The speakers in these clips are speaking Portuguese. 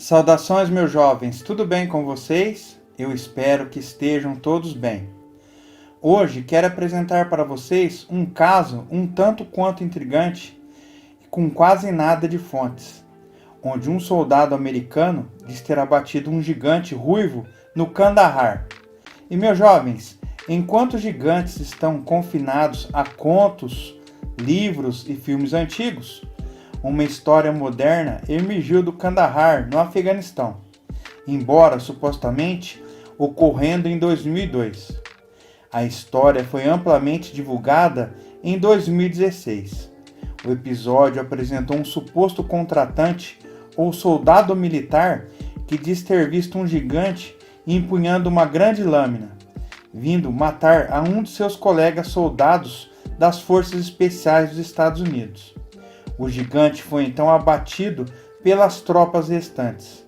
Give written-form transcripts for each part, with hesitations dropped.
Saudações, meus jovens, tudo bem com vocês? Eu espero que estejam todos bem. Hoje quero apresentar para vocês um caso um tanto quanto intrigante e com quase nada de fontes, onde um soldado americano diz ter abatido um gigante ruivo no Kandahar. E, meus jovens, enquanto os gigantes estão confinados a contos, livros e filmes antigos, uma história moderna emergiu do Kandahar, no Afeganistão, embora supostamente ocorrendo em 2002. A história foi amplamente divulgada em 2016. O episódio apresentou um suposto contratante ou soldado militar que diz ter visto um gigante empunhando uma grande lâmina, vindo matar a um de seus colegas soldados das Forças Especiais dos Estados Unidos. O gigante foi então abatido pelas tropas restantes,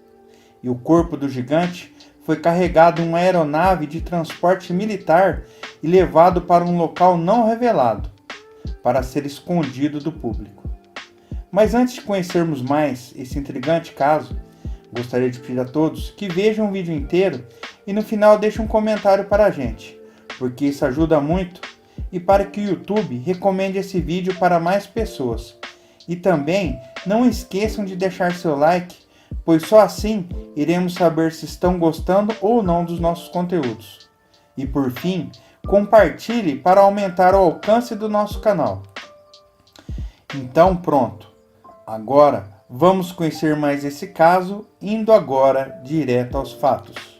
e o corpo do gigante foi carregado em uma aeronave de transporte militar e levado para um local não revelado, para ser escondido do público. Mas antes de conhecermos mais esse intrigante caso, gostaria de pedir a todos que vejam o vídeo inteiro e no final deixem um comentário para a gente, porque isso ajuda muito e para que o YouTube recomende esse vídeo para mais pessoas. E também não esqueçam de deixar seu like, pois só assim iremos saber se estão gostando ou não dos nossos conteúdos. E por fim, compartilhe para aumentar o alcance do nosso canal. Então pronto, agora vamos conhecer mais esse caso, indo agora direto aos fatos.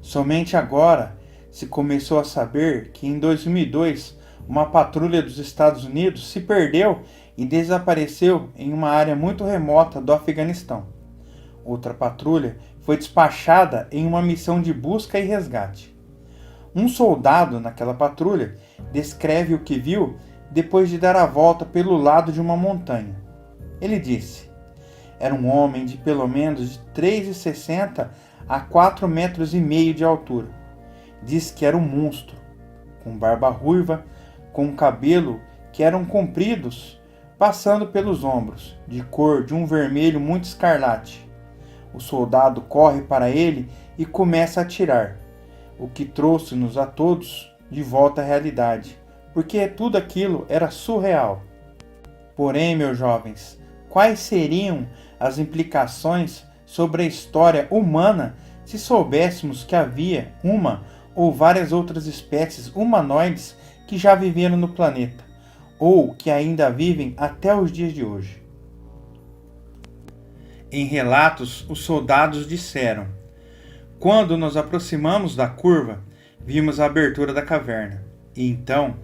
Somente agora se começou a saber que em 2002 uma patrulha dos Estados Unidos se perdeu e desapareceu em uma área muito remota do Afeganistão. Outra patrulha foi despachada em uma missão de busca e resgate. Um soldado naquela patrulha descreve o que viu depois de dar a volta pelo lado de uma montanha. Ele disse: era um homem de pelo menos de 3,60 a 4,5 metros de altura. Diz que era um monstro, com barba ruiva, com cabelo que eram compridos, passando pelos ombros, de cor de um vermelho muito escarlate. O soldado corre para ele e começa a atirar, o que trouxe-nos a todos de volta à realidade, porque tudo aquilo era surreal. Porém, meus jovens, quais seriam as implicações sobre a história humana se soubéssemos que havia uma ou várias outras espécies humanoides que já viveram no planeta, ou que ainda vivem até os dias de hoje? Em relatos, os soldados disseram: quando nos aproximamos da curva, vimos a abertura da caverna, e então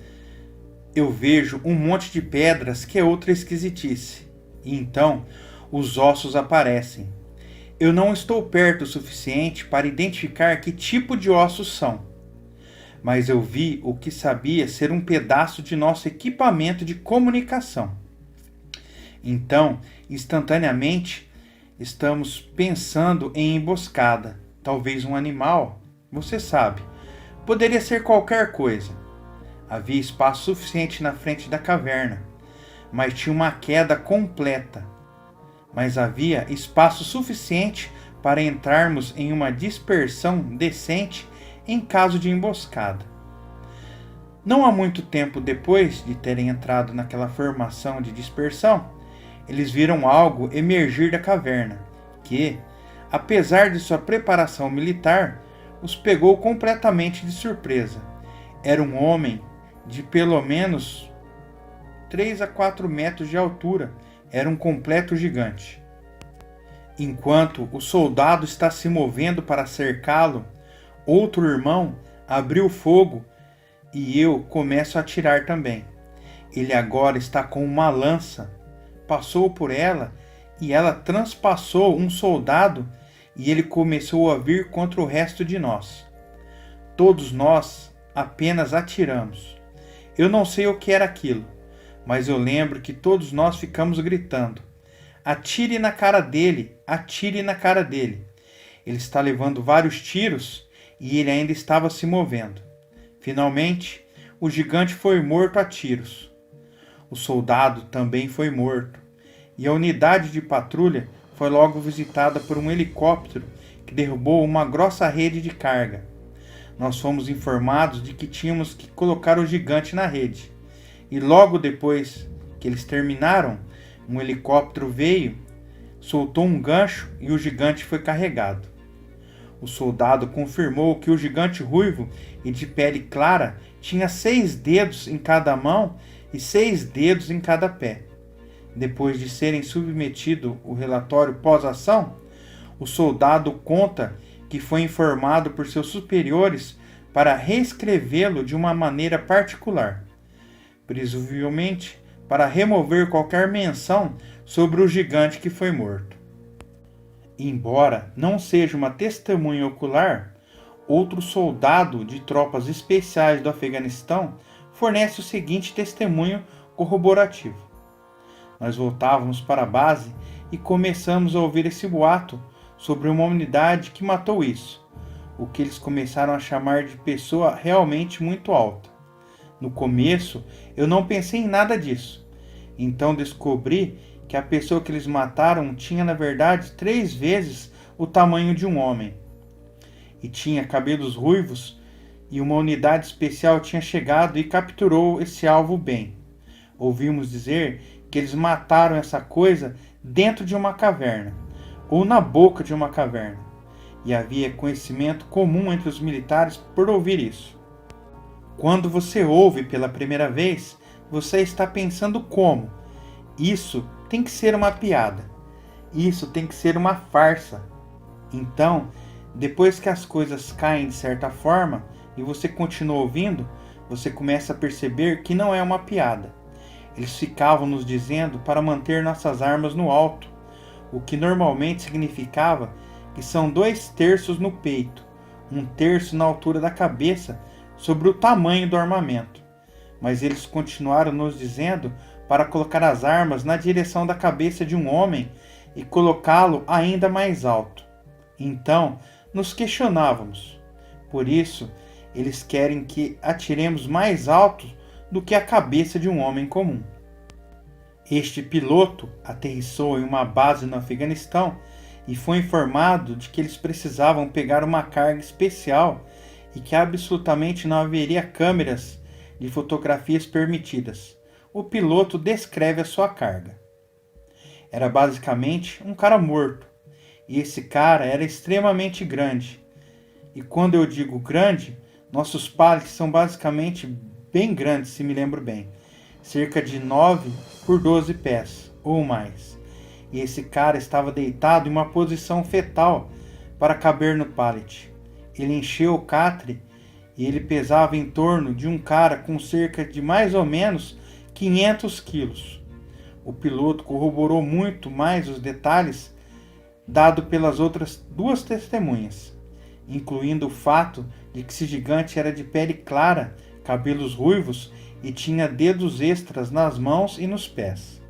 eu vejo um monte de pedras que é outra esquisitice, e então os ossos aparecem. Eu não estou perto o suficiente para identificar que tipo de ossos são, mas eu vi o que sabia ser um pedaço de nosso equipamento de comunicação. Então, instantaneamente, estamos pensando em emboscada, talvez um animal, você sabe, poderia ser qualquer coisa. Havia espaço suficiente na frente da caverna, mas tinha uma queda completa. Mas havia espaço suficiente para entrarmos em uma dispersão decente em caso de emboscada. Não há muito tempo depois de terem entrado naquela formação de dispersão, eles viram algo emergir da caverna, que, apesar de sua preparação militar, os pegou completamente de surpresa. Era um homem de pelo menos 3 a 4 metros de altura. Era um completo gigante. Enquanto o soldado está se movendo para cercá-lo, outro irmão abriu fogo e eu começo a atirar também. Ele agora está com uma lança, passou por ela e ela transpassou um soldado e ele começou a vir contra o resto de nós. Todos nós apenas atiramos. Eu não sei o que era aquilo, mas eu lembro que todos nós ficamos gritando: atire na cara dele, atire na cara dele. Ele está levando vários tiros e ele ainda estava se movendo. Finalmente, o gigante foi morto a tiros. O soldado também foi morto, e a unidade de patrulha foi logo visitada por um helicóptero que derrubou uma grossa rede de carga. Nós fomos informados de que tínhamos que colocar o gigante na rede, e logo depois que eles terminaram, um helicóptero veio, soltou um gancho e o gigante foi carregado. O soldado confirmou que o gigante ruivo e de pele clara tinha 6 dedos em cada mão e 6 dedos em cada pé. Depois de serem submetido o relatório pós-ação, o soldado conta que foi informado por seus superiores para reescrevê-lo de uma maneira particular, presumivelmente para remover qualquer menção sobre o gigante que foi morto. Embora não seja uma testemunha ocular, outro soldado de tropas especiais do Afeganistão fornece o seguinte testemunho corroborativo. Nós voltávamos para a base e começamos a ouvir esse boato sobre uma unidade que matou isso, o que eles começaram a chamar de pessoa realmente muito alta. No começo, eu não pensei em nada disso. Então descobri que a pessoa que eles mataram tinha, na verdade, 3 vezes o tamanho de um homem. E tinha cabelos ruivos, e uma unidade especial tinha chegado e capturou esse alvo bem. Ouvimos dizer que eles mataram essa coisa dentro de uma caverna, ou na boca de uma caverna. E havia conhecimento comum entre os militares por ouvir isso. Quando você ouve pela primeira vez, você está pensando como? Isso tem que ser uma piada. Isso tem que ser uma farsa. Então, depois que as coisas caem de certa forma e você continua ouvindo, você começa a perceber que não é uma piada. Eles ficavam nos dizendo para manter nossas armas no alto, o que normalmente significava que são 2 terços no peito, 1 terço na altura da cabeça, sobre o tamanho do armamento. Mas eles continuaram nos dizendo para colocar as armas na direção da cabeça de um homem e colocá-lo ainda mais alto. Então, nos questionávamos. Por isso, eles querem que atiremos mais alto do que a cabeça de um homem comum. Este piloto aterrissou em uma base no Afeganistão e foi informado de que eles precisavam pegar uma carga especial e que absolutamente não haveria câmeras de fotografias permitidas. O piloto descreve a sua carga. Era basicamente um cara morto, e esse cara era extremamente grande. E quando eu digo grande, nossos pallets são basicamente bem grandes, se me lembro bem, cerca de 9 por 12 pés ou mais. E esse cara estava deitado em uma posição fetal para caber no pallet. Ele encheu o catre e ele pesava em torno de um cara com cerca de mais ou menos 500 quilos. O piloto corroborou muito mais os detalhes dado pelas outras 2 testemunhas, incluindo o fato de que esse gigante era de pele clara, cabelos ruivos e tinha dedos extras nas mãos e nos pés.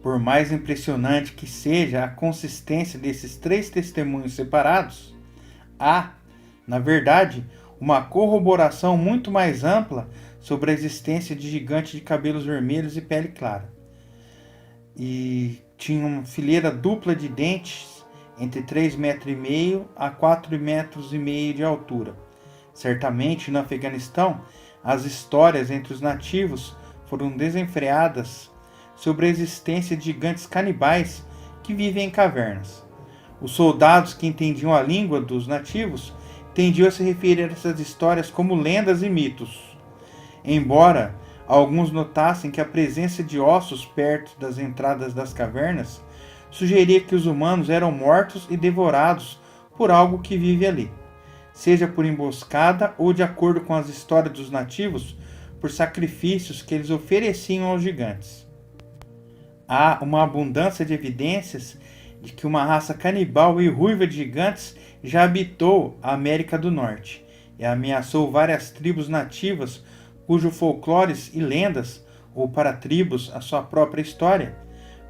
Por mais impressionante que seja a consistência desses 3 testemunhos separados, há, na verdade, uma corroboração muito mais ampla sobre a existência de gigante de cabelos vermelhos e pele clara. E tinha uma fileira dupla de dentes entre 3,5 metros a 4,5 metros de altura. Certamente, no Afeganistão, as histórias entre os nativos foram desenfreadas sobre a existência de gigantes canibais que vivem em cavernas. Os soldados que entendiam a língua dos nativos tendiam a se referir a essas histórias como lendas e mitos. Embora alguns notassem que a presença de ossos perto das entradas das cavernas sugeria que os humanos eram mortos e devorados por algo que vive ali, seja por emboscada ou, de acordo com as histórias dos nativos, por sacrifícios que eles ofereciam aos gigantes. Há uma abundância de evidências de que uma raça canibal e ruiva de gigantes já habitou a América do Norte e ameaçou várias tribos nativas cujo folclores e lendas, ou para tribos a sua própria história,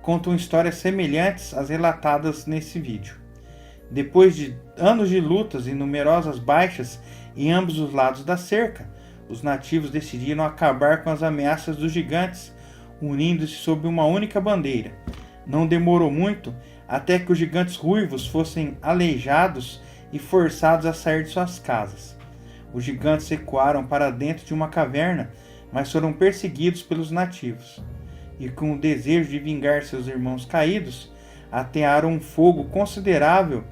contam histórias semelhantes às relatadas nesse vídeo. Depois de anos de lutas e numerosas baixas em ambos os lados da cerca, os nativos decidiram acabar com as ameaças dos gigantes, unindo-se sob uma única bandeira. Não demorou muito até que os gigantes ruivos fossem aleijados e forçados a sair de suas casas. Os gigantes recuaram para dentro de uma caverna, mas foram perseguidos pelos nativos. E com o desejo de vingar seus irmãos caídos, atearam um fogo considerável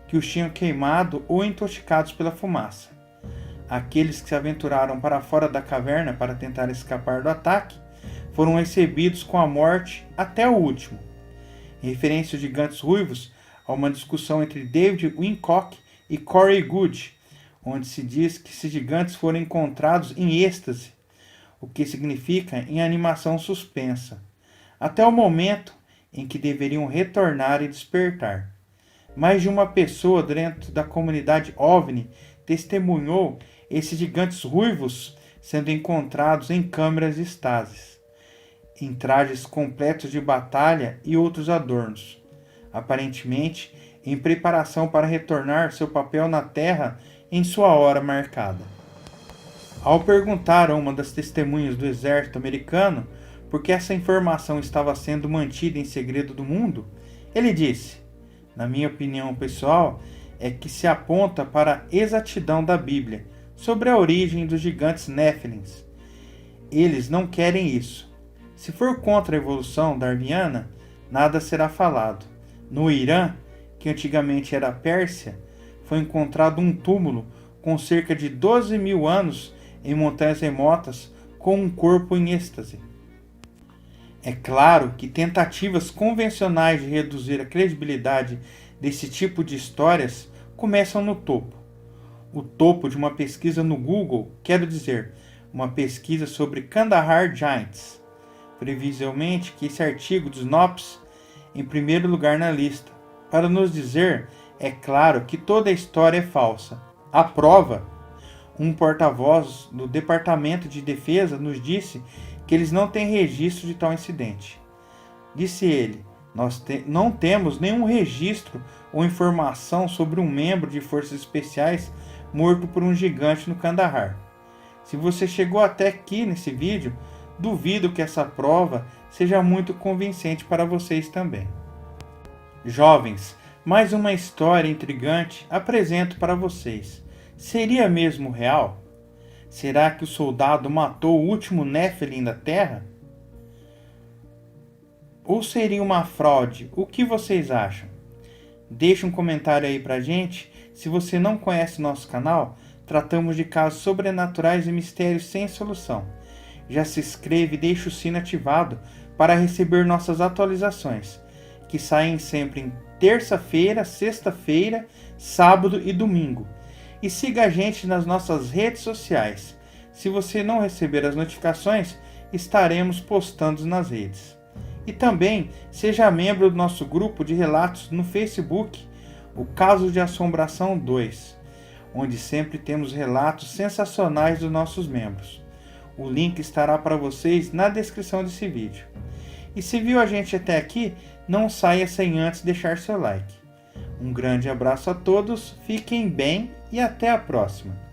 que os tinham queimado ou intoxicados pela fumaça. Aqueles que se aventuraram para fora da caverna para tentar escapar do ataque foram recebidos com a morte até o último. Em referência aos gigantes ruivos, há uma discussão entre David Wincock e Corey Goode, onde se diz que esses gigantes foram encontrados em êxtase, o que significa em animação suspensa, até o momento em que deveriam retornar e despertar. Mais de uma pessoa dentro da comunidade OVNI testemunhou esses gigantes ruivos sendo encontrados em câmeras de estasis, em trajes completos de batalha e outros adornos, aparentemente em preparação para retornar seu papel na Terra em sua hora marcada. Ao perguntar a uma das testemunhas do exército americano por que essa informação estava sendo mantida em segredo do mundo, ele disse: "Na minha opinião pessoal, é que se aponta para a exatidão da Bíblia sobre a origem dos gigantes Néfilins. Eles não querem isso. Se for contra a evolução darwiniana, nada será falado. No Irã, que antigamente era a Pérsia, foi encontrado um túmulo com cerca de 12.000 anos em montanhas remotas com um corpo em êxtase. É claro que tentativas convencionais de reduzir a credibilidade desse tipo de histórias começam no topo. O topo de uma pesquisa no Google, quero dizer, uma pesquisa sobre Kandahar Giants. Previsivelmente que esse artigo de Snopes em primeiro lugar na lista, para nos dizer, é claro, que toda a história é falsa. A prova, um porta-voz do Departamento de Defesa nos disse que eles não têm registro de tal incidente. Disse ele, não temos nenhum registro ou informação sobre um membro de forças especiais morto por um gigante no Kandahar. Se você chegou até aqui nesse vídeo, duvido que essa prova seja muito convincente para vocês também. Jovens, mais uma história intrigante apresento para vocês. Seria mesmo real? Será que o soldado matou o último Nephilim da Terra? Ou seria uma fraude? O que vocês acham? Deixe um comentário aí pra gente. Se você não conhece nosso canal, tratamos de casos sobrenaturais e mistérios sem solução. Já se inscreve e deixa o sino ativado para receber nossas atualizações, que saem sempre em terça-feira, sexta-feira, sábado e domingo. E siga a gente nas nossas redes sociais. Se você não receber as notificações, estaremos postando nas redes. E também seja membro do nosso grupo de relatos no Facebook, o Caso de Assombração 2, onde sempre temos relatos sensacionais dos nossos membros. O link estará para vocês na descrição desse vídeo. E se viu a gente até aqui, não saia sem antes deixar seu like. Um grande abraço a todos, fiquem bem e até a próxima.